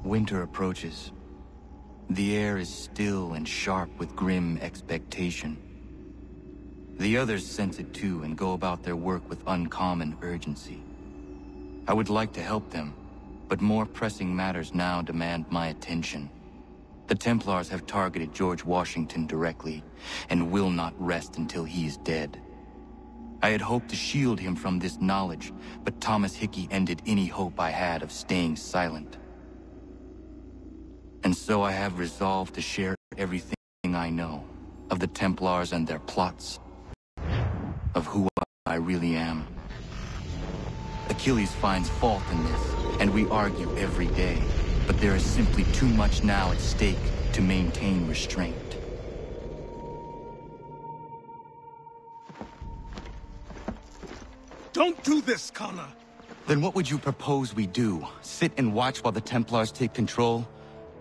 Winter approaches. The air is still and sharp with grim expectation. The others sense it too and go about their work with uncommon urgency. I would like to help them, but more pressing matters now demand my attention. The Templars have targeted George Washington directly, and will not rest until he is dead. I had hoped to shield him from this knowledge, but Thomas Hickey ended any hope I had of staying silent. And so I have resolved to share everything I know, of the Templars and their plots, of who I really am. Achilles finds fault in this, and we argue every day, but there is simply too much now at stake to maintain restraint. Don't do this, Connor! Then what would you propose we do? Sit and watch while the Templars take control?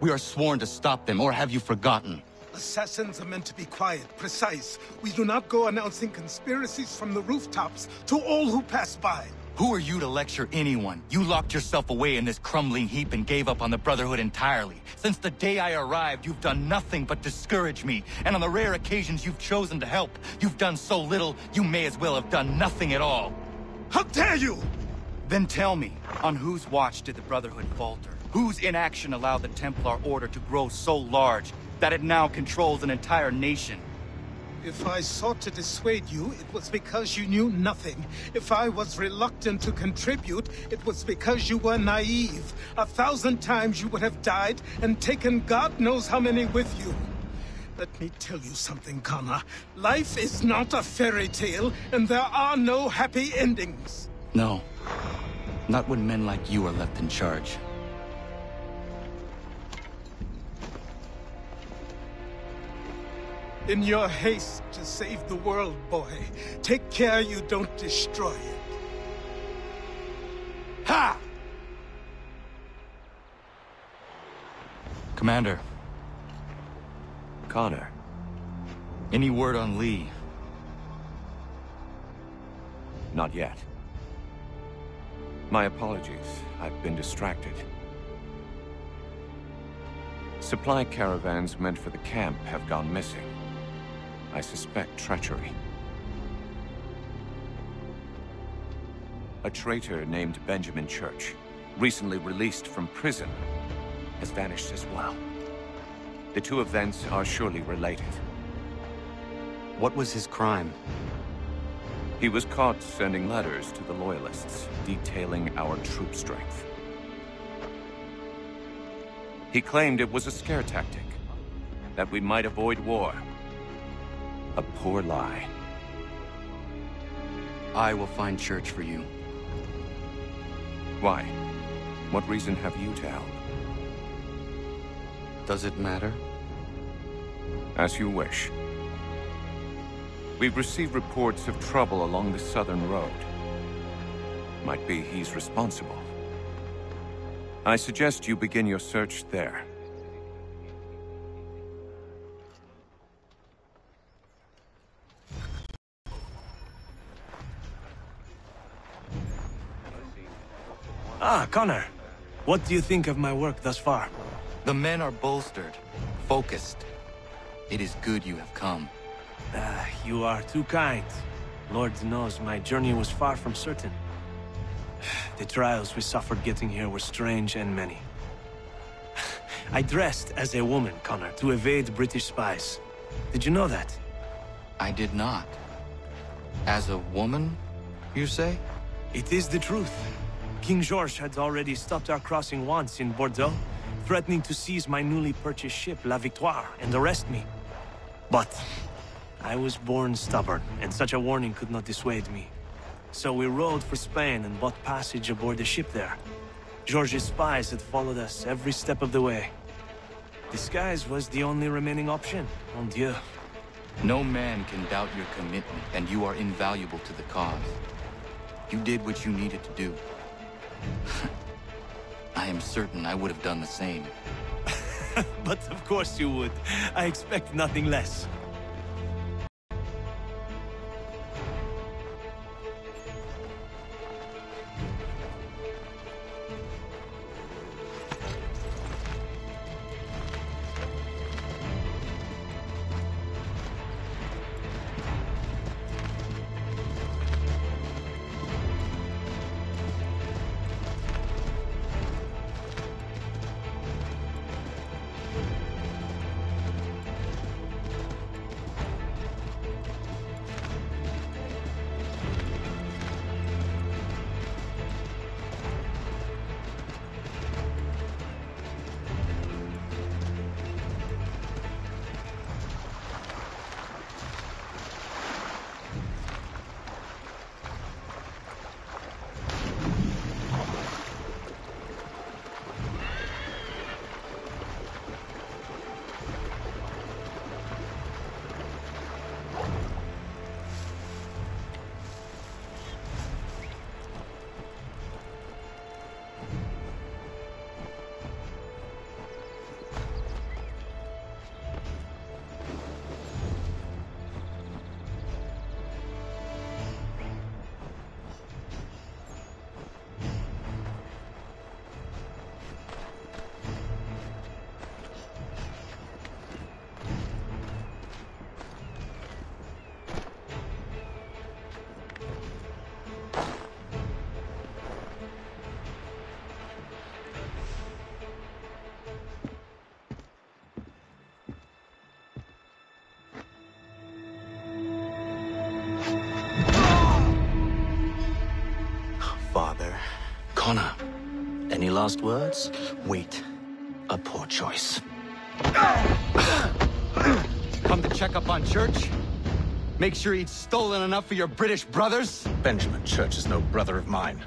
We are sworn to stop them, or have you forgotten? Assassins are meant to be quiet, precise. We do not go announcing conspiracies from the rooftops to all who pass by. Who are you to lecture anyone? You locked yourself away in this crumbling heap and gave up on the Brotherhood entirely. Since the day I arrived, you've done nothing but discourage me. And on the rare occasions you've chosen to help, you've done so little, you may as well have done nothing at all. How dare you! Then tell me, on whose watch did the Brotherhood falter? Whose inaction allowed the Templar Order to grow so large that it now controls an entire nation? If I sought to dissuade you, it was because you knew nothing. If I was reluctant to contribute, it was because you were naive. 1,000 times you would have died and taken God knows how many with you. Let me tell you something, Connor. Life is not a fairy tale, and there are no happy endings. No. Not when men like you are left in charge. In your haste to save the world, boy, take care you don't destroy it. Ha! Commander. Connor. Any word on Lee? Not yet. My apologies. I've been distracted. Supply caravans meant for the camp have gone missing. I suspect treachery. A traitor named Benjamin Church, recently released from prison, has vanished as well. The two events are surely related. What was his crime? He was caught sending letters to the Loyalists, detailing our troop strength. He claimed it was a scare tactic, that we might avoid war. A poor lie. I will find Church for you. Why? What reason have you to help? Does it matter? As you wish. We've received reports of trouble along the southern road. Might be he's responsible. I suggest you begin your search there. Ah, Connor. What do you think of my work thus far? The men are bolstered, focused. It is good you have come. You are too kind. Lord knows my journey was far from certain. The trials we suffered getting here were strange and many. I dressed as a woman, Connor, to evade British spies. Did you know that? I did not. As a woman, you say? It is the truth. King George had already stopped our crossing once in Bordeaux, threatening to seize my newly purchased ship, La Victoire, and arrest me. But I was born stubborn, and such a warning could not dissuade me. So we rode for Spain and bought passage aboard the ship there. George's spies had followed us every step of the way. Disguise was the only remaining option, mon Dieu. No man can doubt your commitment, and you are invaluable to the cause. You did what you needed to do. I am certain I would have done the same. But of course you would. I expect nothing less. last words? Wait. A poor choice. Come to check up on Church? Make sure he'd stolen enough for your British brothers? Benjamin Church is no brother of mine.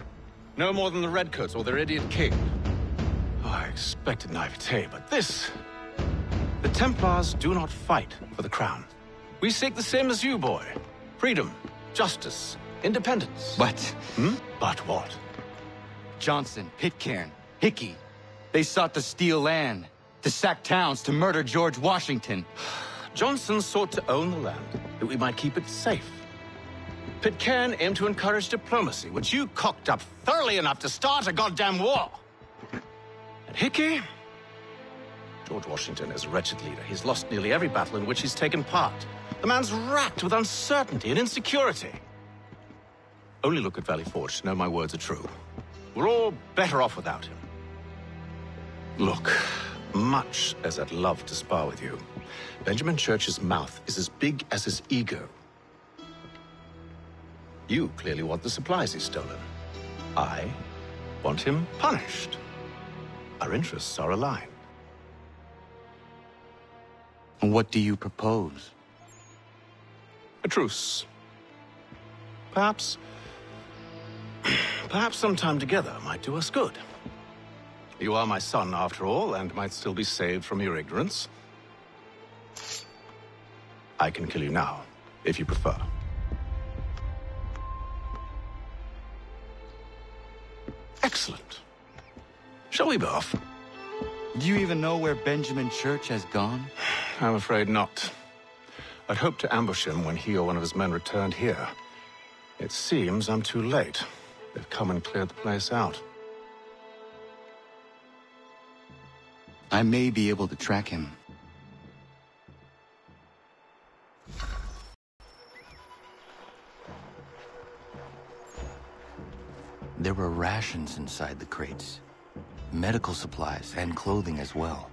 No more than the Redcoats or their idiot king. Oh, I expected naivete, but this... The Templars do not fight for the crown. We seek the same as you, boy. Freedom, justice, independence. But... But what? Johnson, Pitcairn, Hickey. They sought to steal land, to sack towns, to murder George Washington. Johnson sought to own the land, that we might keep it safe. Pitcairn aimed to encourage diplomacy, which you cocked up thoroughly enough to start a goddamn war. And Hickey? George Washington is a wretched leader. He's lost nearly every battle in which he's taken part. The man's racked with uncertainty and insecurity. Only look at Valley Forge to know my words are true. We're all better off without him. Look, much as I'd love to spar with you, Benjamin Church's mouth is as big as his ego. You clearly want the supplies he's stolen. I want him punished. Our interests are aligned. What do you propose? A truce. Perhaps some time together might do us good. You are my son, after all, and might still be saved from your ignorance. I can kill you now, if you prefer. Excellent. Shall we be off? Do you even know where Benjamin Church has gone? I'm afraid not. I'd hoped to ambush him when he or one of his men returned here. It seems I'm too late. They've come and cleared the place out. I may be able to track him. There were rations inside the crates. Medical supplies and clothing as well.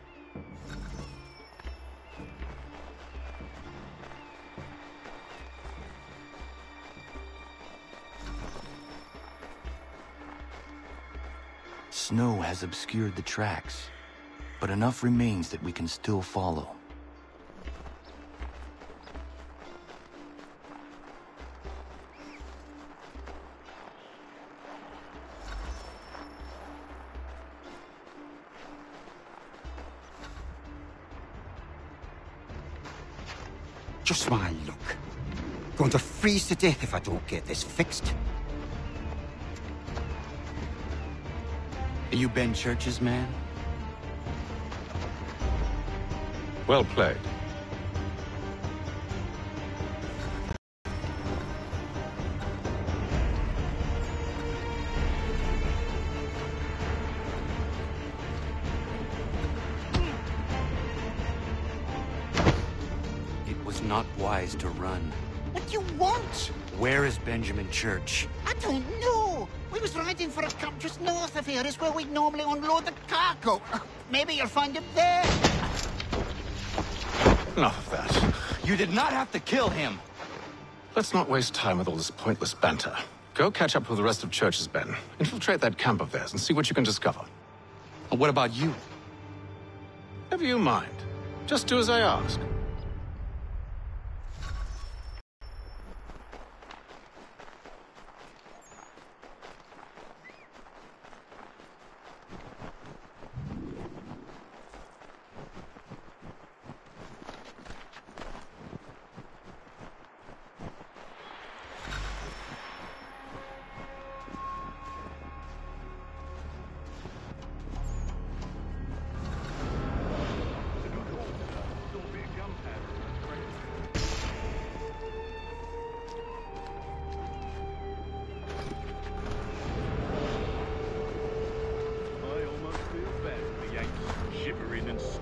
Snow has obscured the tracks, but enough remains that we can still follow. Just my luck. Going to freeze to death if I don't get this fixed. Are you Ben Church's man? Well played. It was not wise to run. What do you want? Where is Benjamin Church? I don't know. We was riding for a camp just north of here. Is where we'd normally unload the cargo. Maybe you'll find him there. Enough of that. You did not have to kill him! Let's not waste time with all this pointless banter. Go catch up with the rest of Church's men. Infiltrate that camp of theirs and see what you can discover. And what about you? Never you mind. Just do as I ask.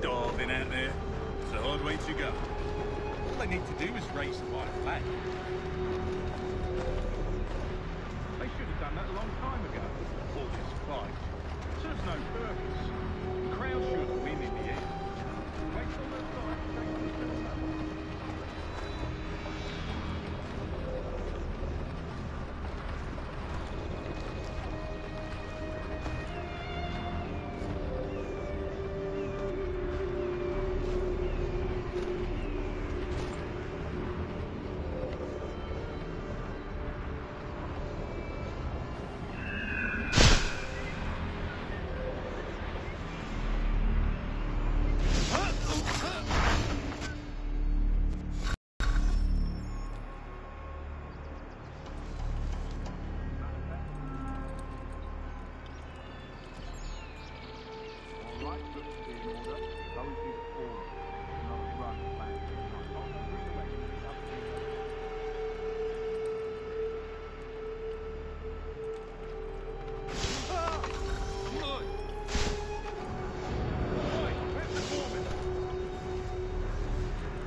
Starving out there. It's a hard way to go. All they need to do is raise the white flag. They should have done that a long time ago. Or just fight. It serves no purpose. The crowd should win in the end. Wait till the side takes themselves. Right, looks to be in order. Go and see the forum. Another run back. I'll go bring the regiment up to you.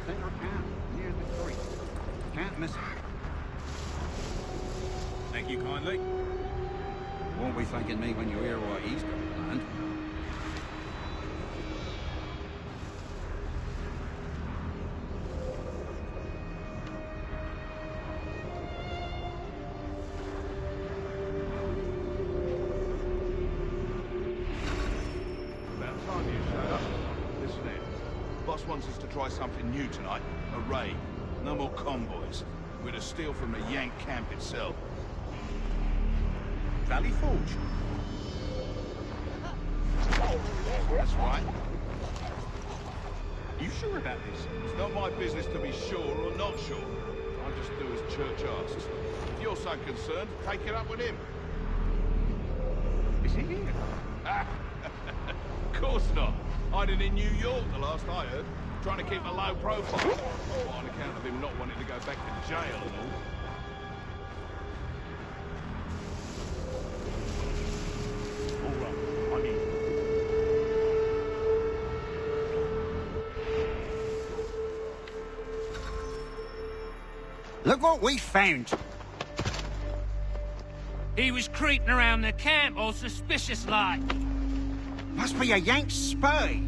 Center camp, near the creek. Can't miss it. Thank you kindly. Won't be thanking me when you hear what he's got planned. About time you showed up. Listen in. Boss wants us to try something new tonight. A raid. No more convoys. We're to steal from the Yank camp itself. Valley Forge? That's right. You sure about this? It's not my business to be sure or not sure. I just do as Church asks. If you're so concerned, take it up with him. Is he here? Of course not. Hiding in New York, the last I heard. Trying to keep a low profile. On account of him not wanting to go back to jail and all. All right, I'm in. Look what we found. He was creeping around the camp all suspicious-like. Must be a Yank spy.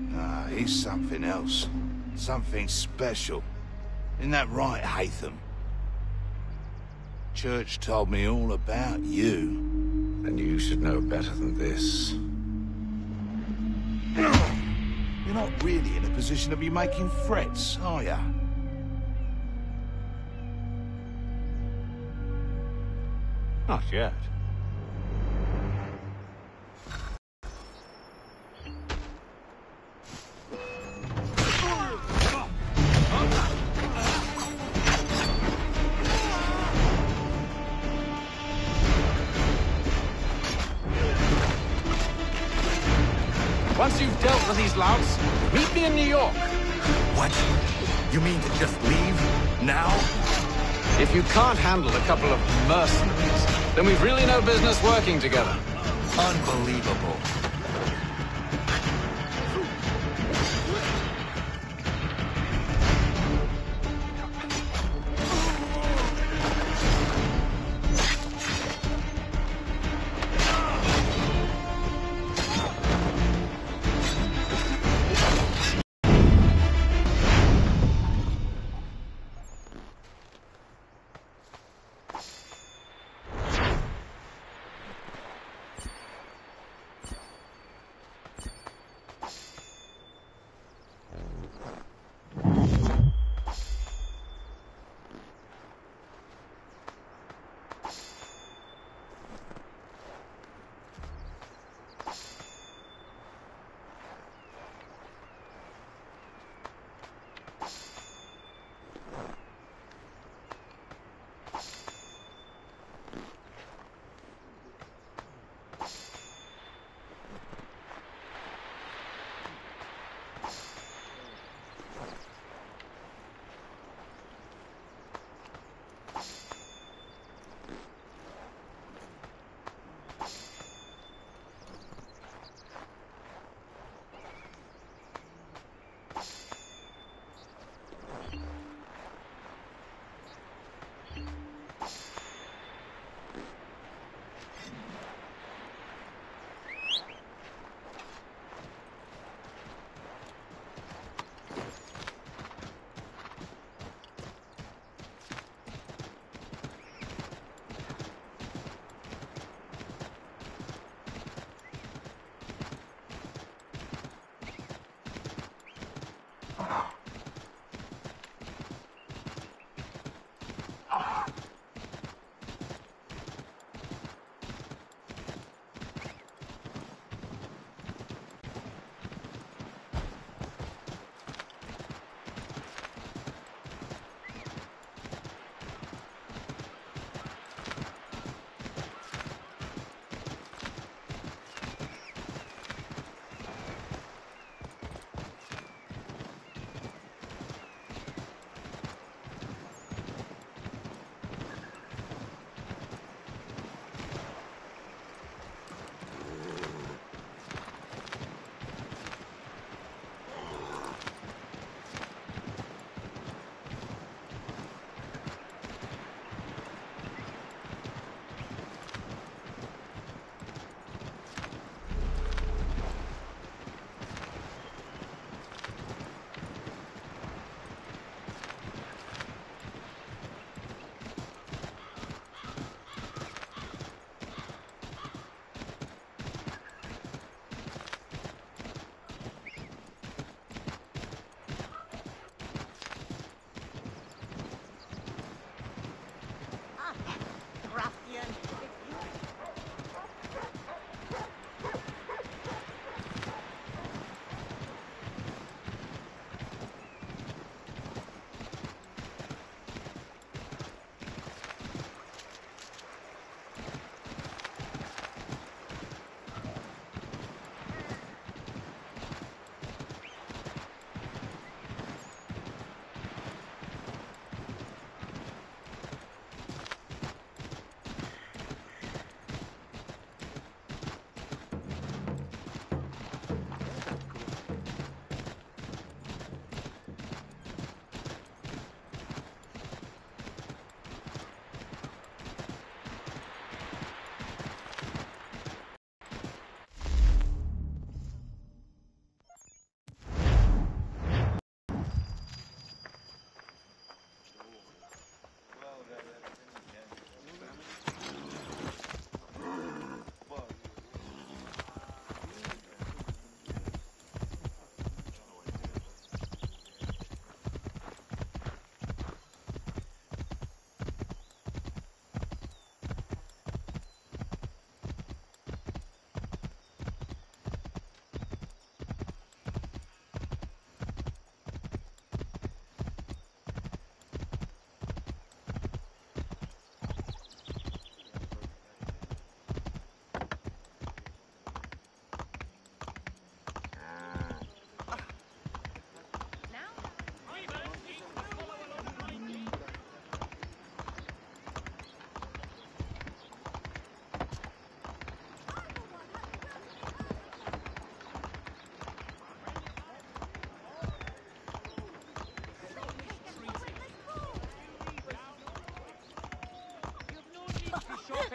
Nah, he's something else. Something special. Isn't that right, Hatham? Church told me all about you. Then you should know better than this. You're not really in a position to be making threats, are ya? Not yet. Once you've dealt with these louts, meet me in New York. What? You mean to just leave? Now? If you can't handle a couple of mercenaries, then we've really no business working together. Unbelievable.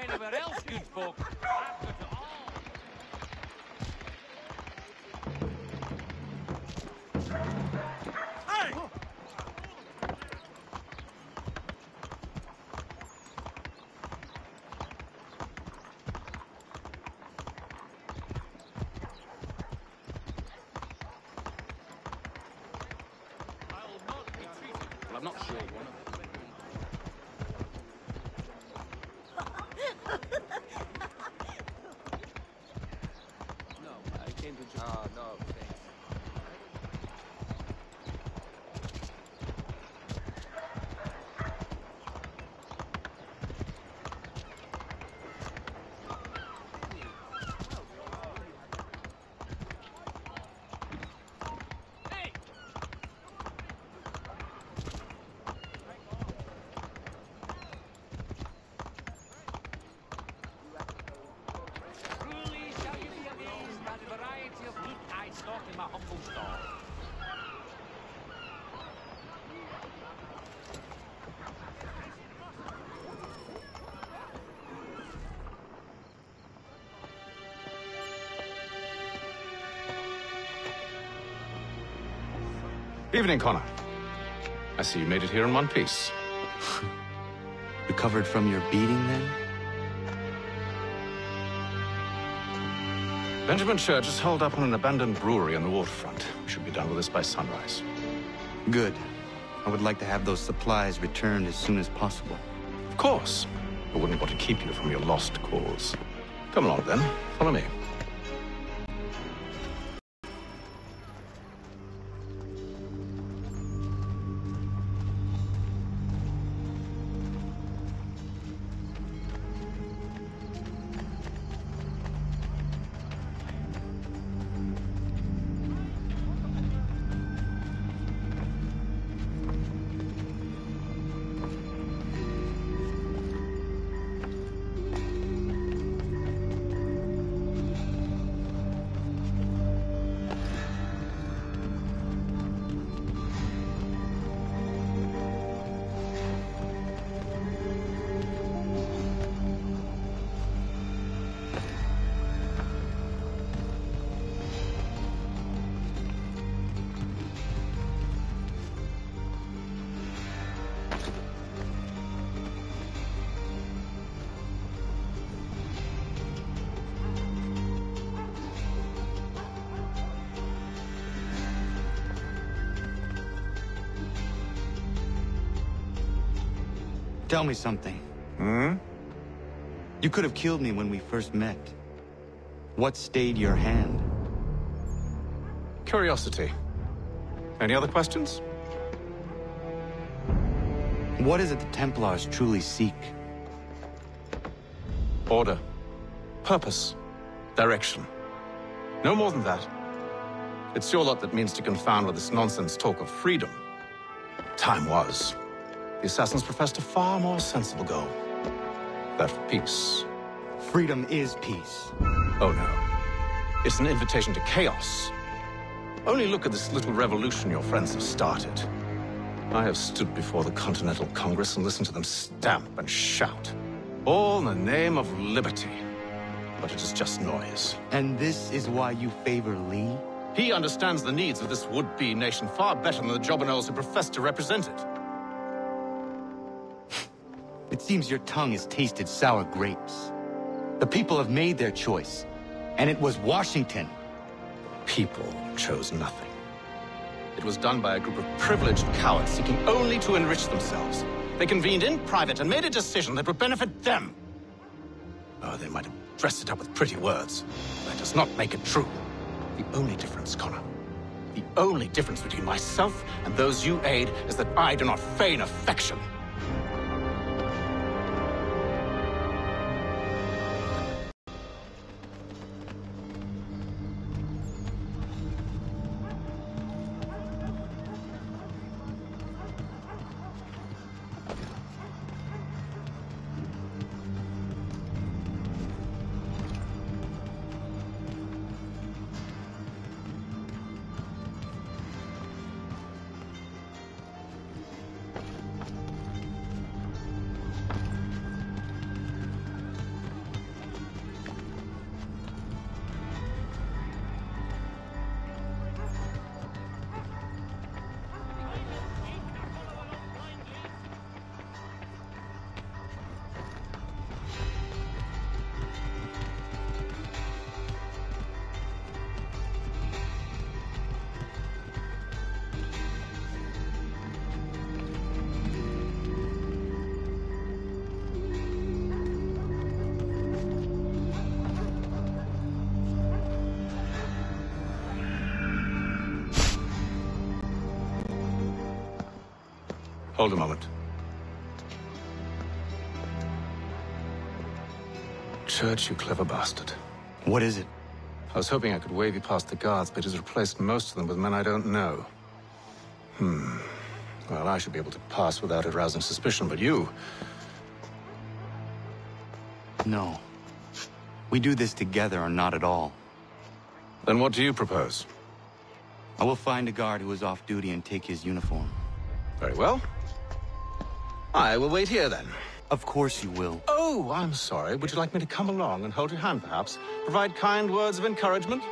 anywhere else, good folk. I've got it all. Hey! Well, I'm not sure one of them. No, I came to just... Oh, no, thanks. Truly shall you be amazed by the variety of loot I stock in my humble store. Evening, Connor. I see you made it here in one piece. Recovered from your beating, then? Benjamin Church is holed up on an abandoned brewery on the waterfront. We should be done with this by sunrise. Good. I would like to have those supplies returned as soon as possible. Of course. I wouldn't want to keep you from your lost cause. Come along, then. Follow me. Tell me something. Hmm? You could have killed me when we first met. What stayed your hand? Curiosity. Any other questions? What is it the Templars truly seek? Order. Purpose. Direction. No more than that. It's your lot that means to confound with this nonsense talk of freedom. Time was. The assassins professed a far more sensible goal. That of peace. Freedom is peace. Oh no. It's an invitation to chaos. Only look at this little revolution your friends have started. I have stood before the Continental Congress and listened to them stamp and shout. All in the name of liberty. But it is just noise. And this is why you favor Lee? He understands the needs of this would-be nation far better than the jobberknolls who profess to represent it. It seems your tongue has tasted sour grapes. The people have made their choice, and it was Washington. People chose nothing. It was done by a group of privileged cowards seeking only to enrich themselves. They convened in private and made a decision that would benefit them. Oh, they might have dressed it up with pretty words. That does not make it true. The only difference, Connor, the only difference between myself and those you aid is that I do not feign affection. Hold a moment. Church, you clever bastard. What is it? I was hoping I could wave you past the guards, but he's replaced most of them with men I don't know. Well, I should be able to pass without arousing suspicion, but you... No. We do this together or not at all. Then what do you propose? I will find a guard who is off duty and take his uniform. Very well. I will wait here, then. Of course you will. Oh, I'm sorry. Would you like me to come along and hold your hand, perhaps? Provide kind words of encouragement?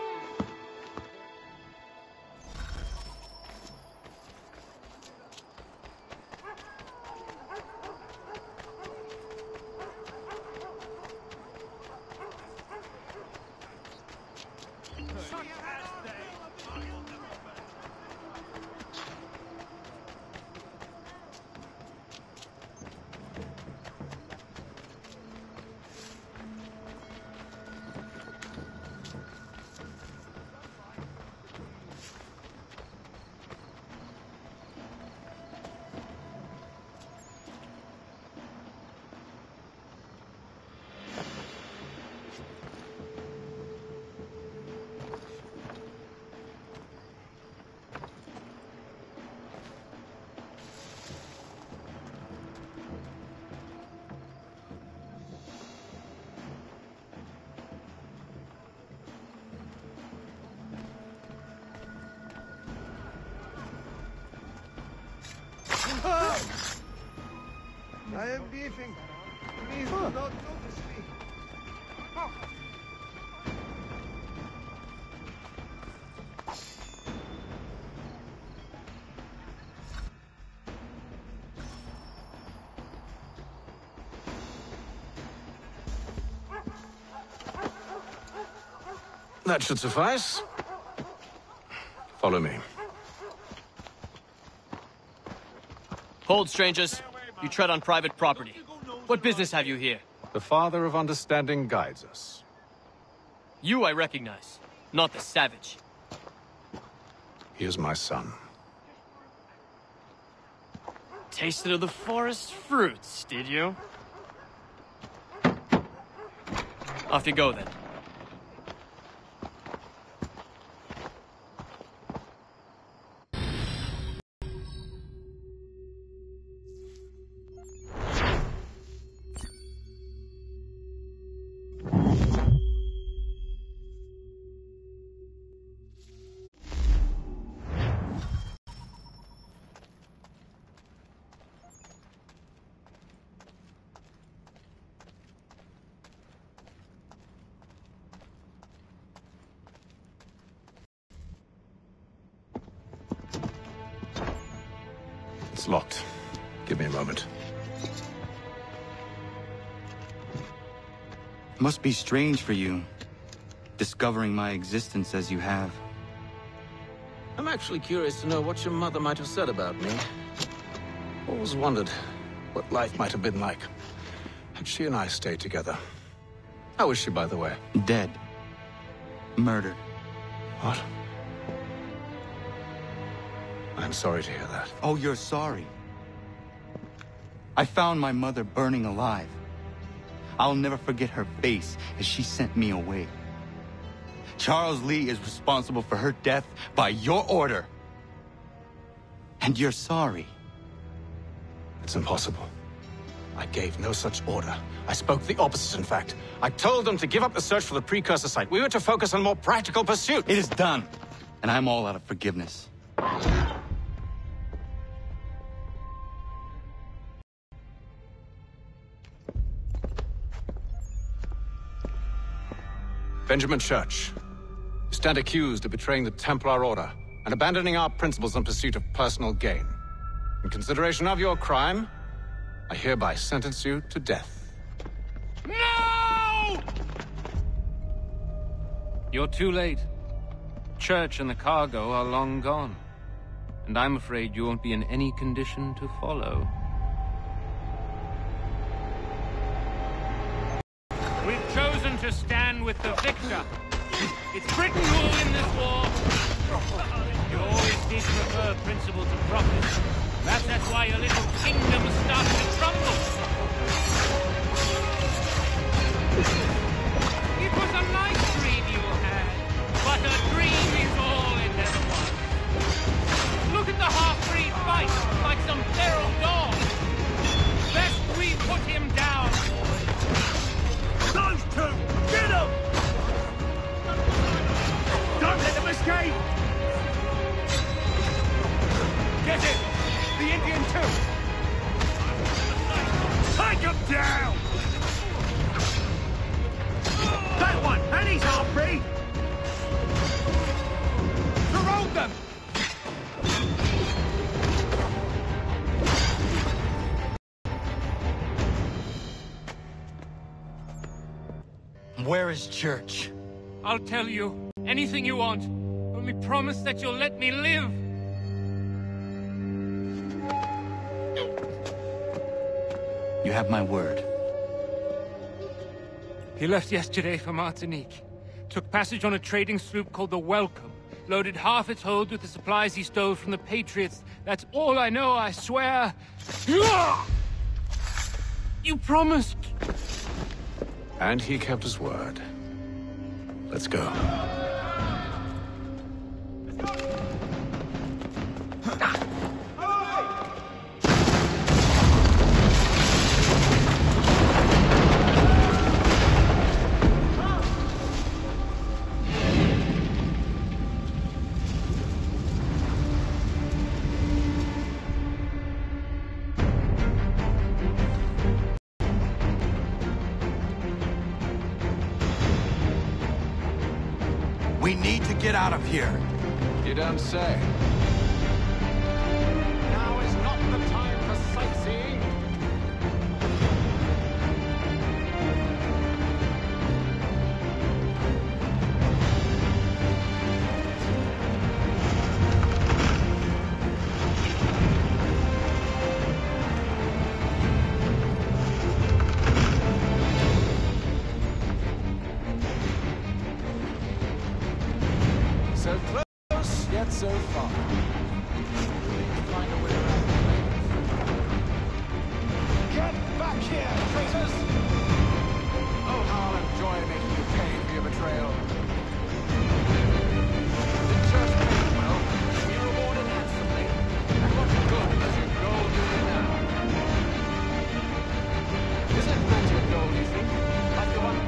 I am beefing. Please do not notice me. That should suffice. Follow me. Hold, strangers. You tread on private property. What business have you here? The Father of Understanding guides us. You I recognize, not the savage. He is my son. Tasted of the forest fruits, did you? Off you go, then. It's locked. Give me a moment. It must be strange for you, discovering my existence as you have. I'm actually curious to know what your mother might have said about me. Always wondered what life might have been like had she and I stayed together. How is she, by the way? Dead. Murdered. What? I'm sorry to hear that. Oh, you're sorry. I found my mother burning alive. I'll never forget her face as she sent me away. Charles Lee is responsible for her death by your order. And you're sorry. It's impossible. I gave no such order. I spoke the opposite, in fact. I told them to give up the search for the precursor site. We were to focus on more practical pursuit. It is done, and I'm all out of forgiveness. Benjamin Church, you stand accused of betraying the Templar Order and abandoning our principles in pursuit of personal gain. In consideration of your crime, I hereby sentence you to death. No! You're too late. Church and the cargo are long gone. And I'm afraid you won't be in any condition to follow. We've chosen to stand with the victor. It's Britain who will win this war. You always did prefer principle to profit. Perhaps that's why your little kingdom is starting to crumble. It was a nice dream you had, but a dream is all it ever was. Look at the half-breed fight like some feral dog. Best we put him down. Those two! Get them! Don't let them escape! Get him! The Indian too! Take him down! That one! And he's half-breed! Surround them! Where is Church? I'll tell you. Anything you want. Only promise that you'll let me live. You have my word. He left yesterday for Martinique. Took passage on a trading sloop called the Welcome. Loaded half its hold with the supplies he stole from the Patriots. That's all I know, I swear. You promised. And he kept his word. Let's go. We need to get out of here. You don't say. Now is not the time for sightseeing. So close, yet so far. Find a way around the flames. Get back here, traitors! Oh, how I'll enjoy making you pay for your betrayal. The church paid well, we rewarded handsomely. And what good does your gold do you now? Is it magic gold, you think? Like the one...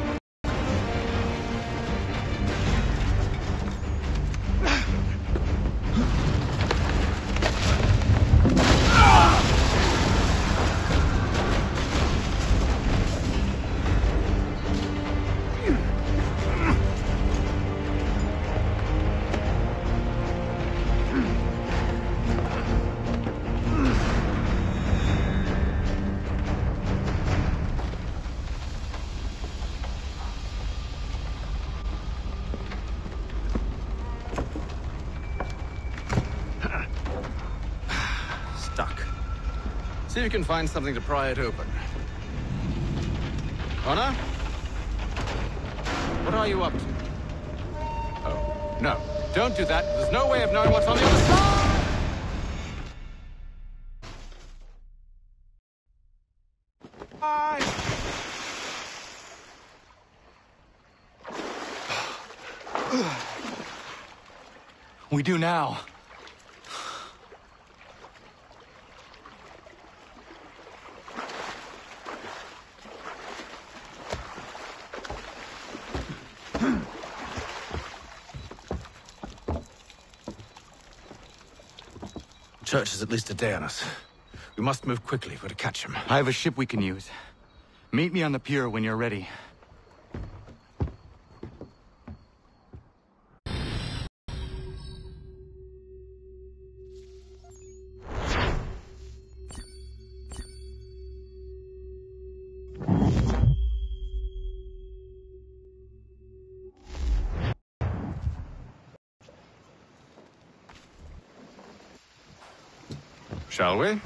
Stuck. See if you can find something to pry it open. Honor? What are you up to? Oh, no. Don't do that. There's no way of knowing what's on the other side! We do now. Church is at least a day on us. We must move quickly if we're to catch him. I have a ship we can use. Meet me on the pier when you're ready. Shall we?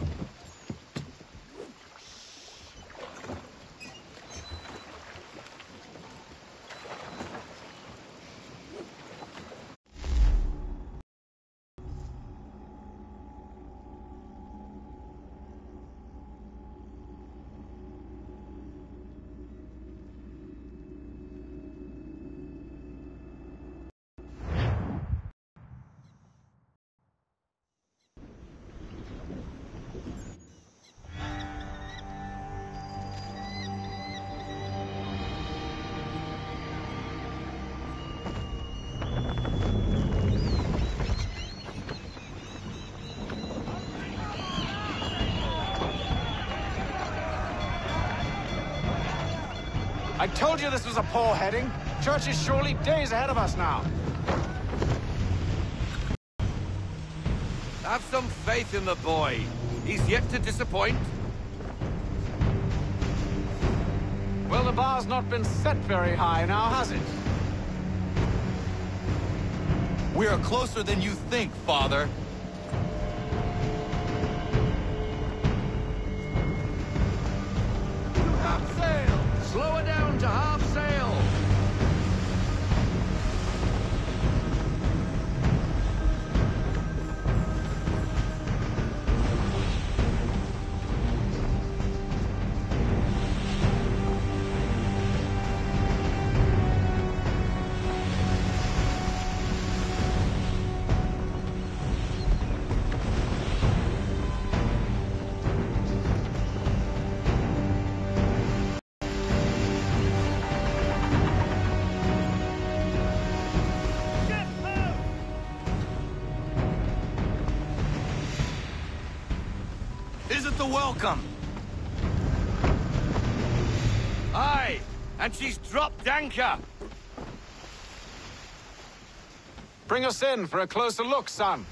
I told you this was a poor heading. Church is surely days ahead of us now. Have some faith in the boy. He's yet to disappoint. Well, the bar's not been set very high now, has it? We are closer than you think, Father. Half sail! Slow her down to half sail! Isn't the welcome? Aye, and she's dropped anchor. Bring us in for a closer look, son.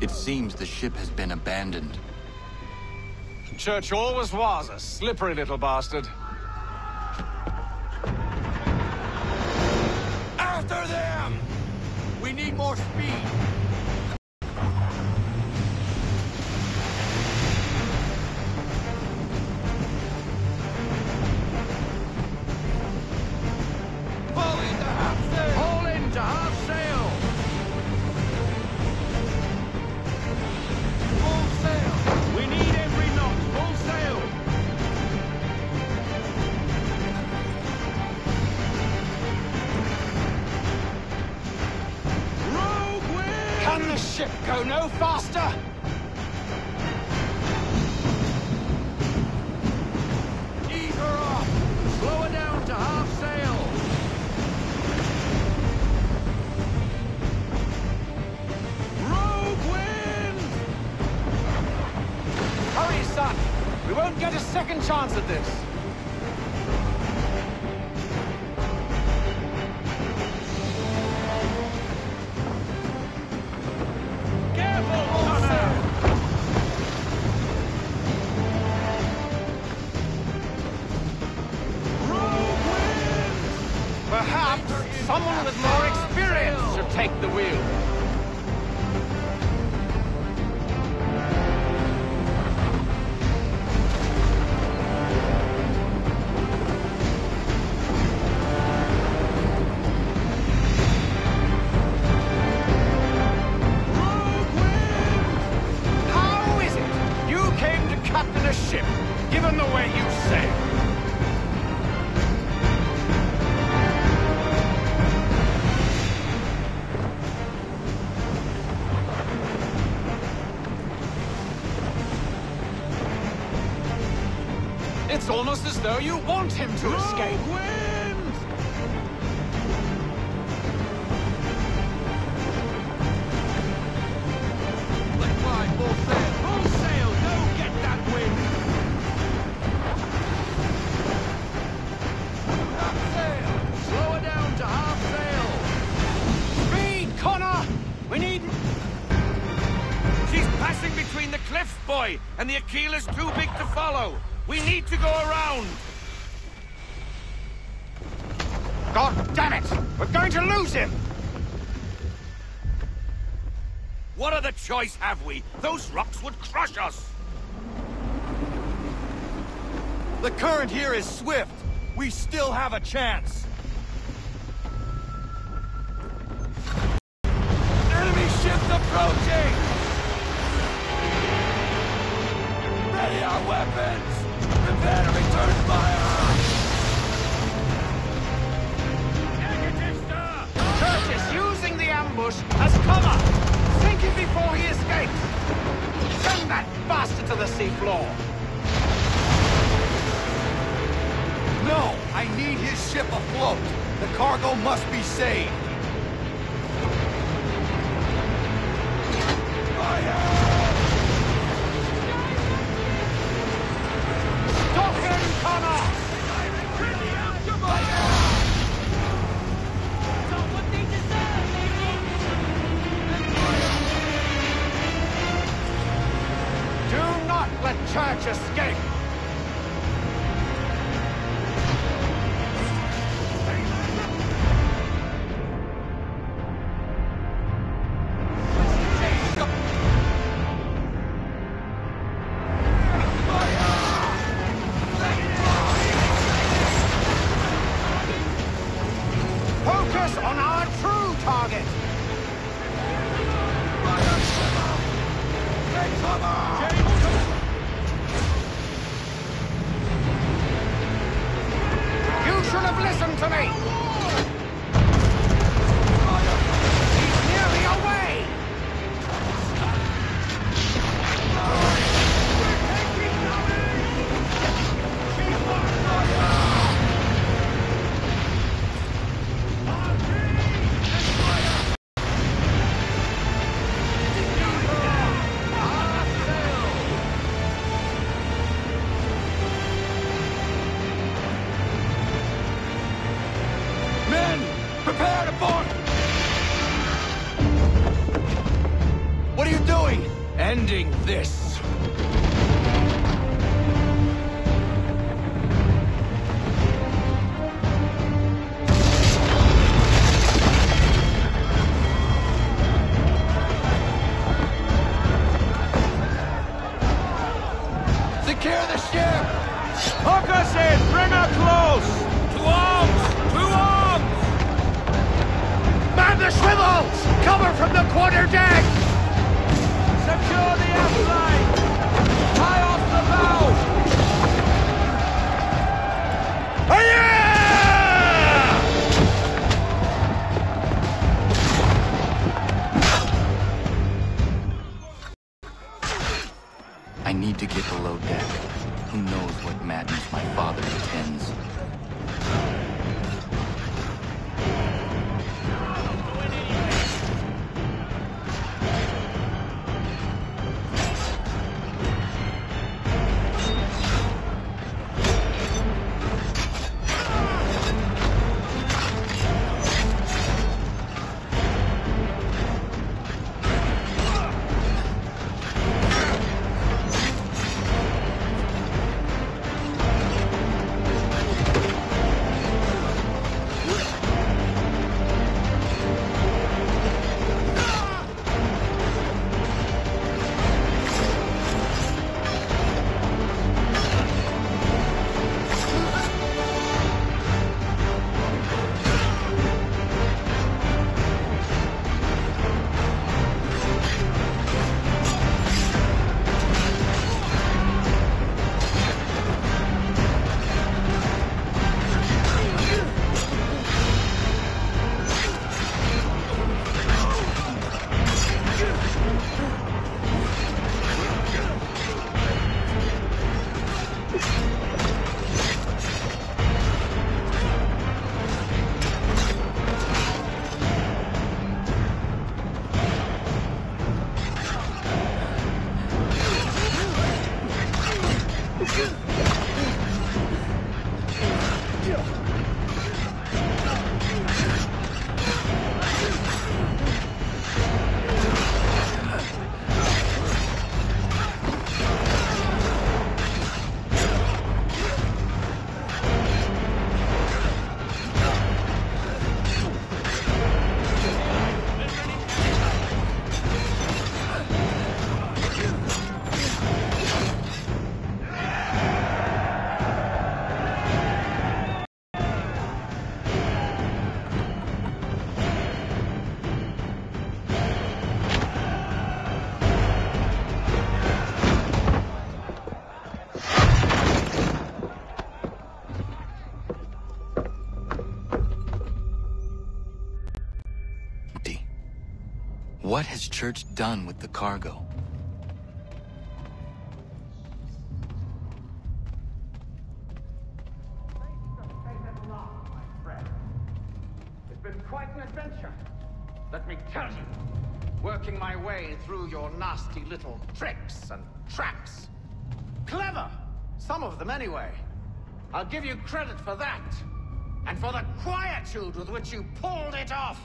It seems the ship has been abandoned. Church always was a slippery little bastard. After them! We need more speed. Pull into half sail! Pull into half sail! Full sail! We need every knot! Full sail! Can the ship go no faster? Ease her off! Slow her down to half sail! Rogue wind! Hurry, son! We won't get a second chance at this. Perhaps someone with more experience should take the wheel. How is it you came to captain a ship, given the way you sail? It's almost as though you want him to escape. Wind! Let's fly full sail! Full sail! Don't get that wind! Half sail! Slow her down to half sail! Speed, Connor! We need... She's passing between the cliffs, boy, and the Aquila's too big to follow. We need to go around! God damn it! We're going to lose him! What other choice have we? Those rocks would crush us! The current here is swift. We still have a chance. Enemy ships approaching! Ready our weapons! Prepare to return fire! Church is using the ambush as cover! Sink him before he escapes! Send that bastard to the seafloor! No! I need his ship afloat! The cargo must be saved! to me! He's nearly away! Prepare to board! What are you doing? Ending this. Secure the ship! Hook us in! Bring her close! To arms! To arms! Man the swivels! Cover from the quarterdeck! Secure the aft line! Tie off the bow! I need to get below deck. Who knows what madness my father intends? What has Church done with the cargo? It's been quite an adventure, let me tell you. Working my way through your nasty little tricks and traps. Clever! Some of them anyway. I'll give you credit for that. And for the quietude with which you pulled it off.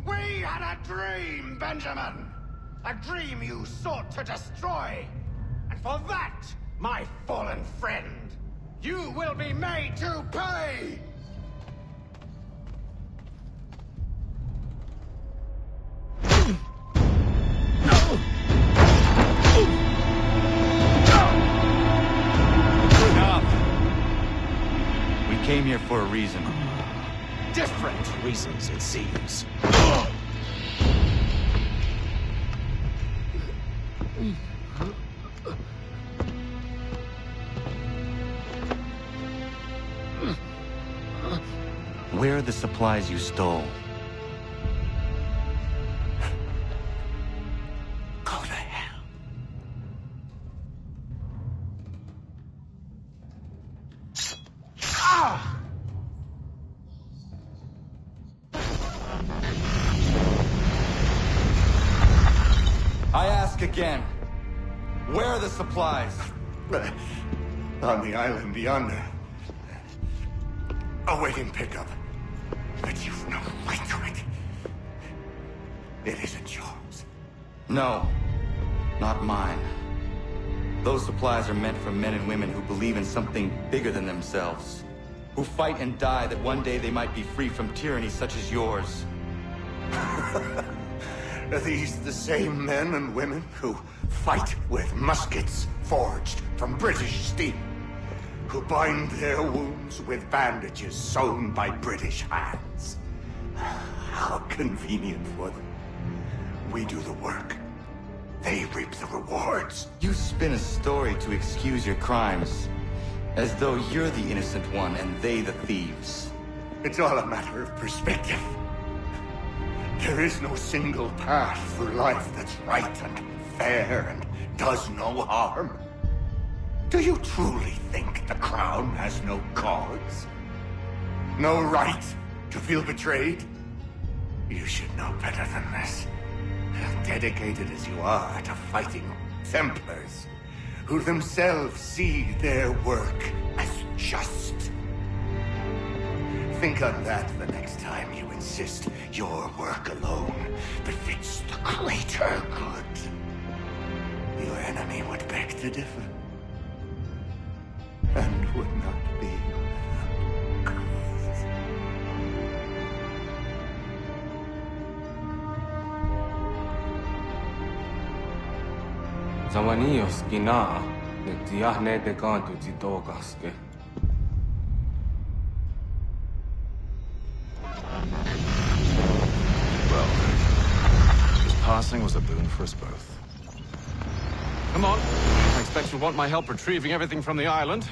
We had a dream, Benjamin! A dream you sought to destroy. And for that, my fallen friend, you will be made to pay! Enough! We came here for a reason. Different reasons, it seems. Where are the supplies you stole? Go to hell. Ah! I ask again. Where are the supplies? On the island yonder. Awaiting pickup. But you've no right to it. It isn't yours. No, not mine. Those supplies are meant for men and women who believe in something bigger than themselves. Who fight and die that one day they might be free from tyranny such as yours. Are these the same men and women who fight with muskets forged from British steel? Who bind their wounds with bandages sewn by British hands? How convenient for them. We do the work. They reap the rewards. You spin a story to excuse your crimes, as though you're the innocent one and they the thieves. It's all a matter of perspective. There is no single path for life that's right and fair and does no harm. Do you truly think the Crown has no cause? No right to feel betrayed? You should know better than this. Dedicated as you are to fighting Templars, who themselves see their work as just. Think on that the next time you insist your work alone befits the greater good. Your enemy would beg to differ, and would not be. Zawanios gina, ne tiahne de canto zitogaske. Well, his passing was a boon for us both. Come on. I expect you'll want my help retrieving everything from the island.